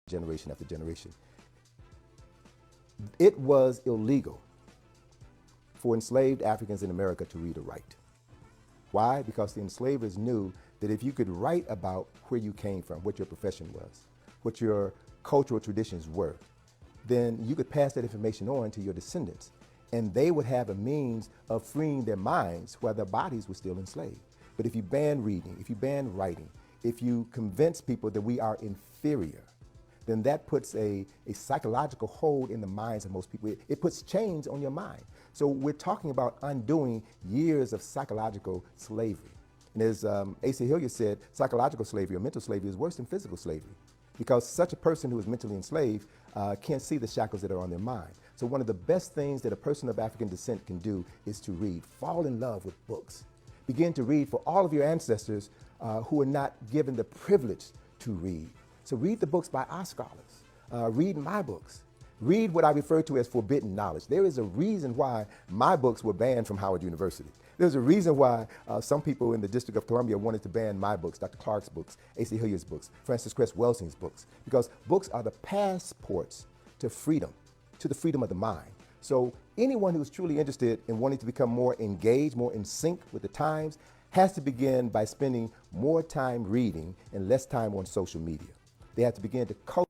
generation after generation. It was illegal for enslaved Africans in America to read or write. Why? Because the enslavers knew that if you could write about where you came from, what your profession was, what your cultural traditions were, then you could pass that information on to your descendants, and they would have a means of freeing their minds while their bodies were still enslaved. But if you ban reading, if you ban writing, if you convince people that we are inferior, then that puts a psychological hold in the minds of most people. It puts chains on your mind. So we're talking about undoing years of psychological slavery. And as Asa Hilliard said, psychological slavery or mental slavery is worse than physical slavery, because such a person who is mentally enslaved can't see the shackles that are on their mind. So one of the best things that a person of African descent can do is to read. Fall in love with books. Begin to read for all of your ancestors who are not given the privilege to read. So read the books by our scholars. Read my books. Read what I refer to as forbidden knowledge. There is a reason why my books were banned from Howard University. There's a reason why some people in the District of Columbia wanted to ban my books, Dr. Clark's books, Asa Hilliard's books, Frances Cress Welsing's books, because books are the passports to freedom, to the freedom of the mind. So anyone who's truly interested in wanting to become more engaged, more in sync with the times, has to begin by spending more time reading and less time on social media. They have to begin to cultivate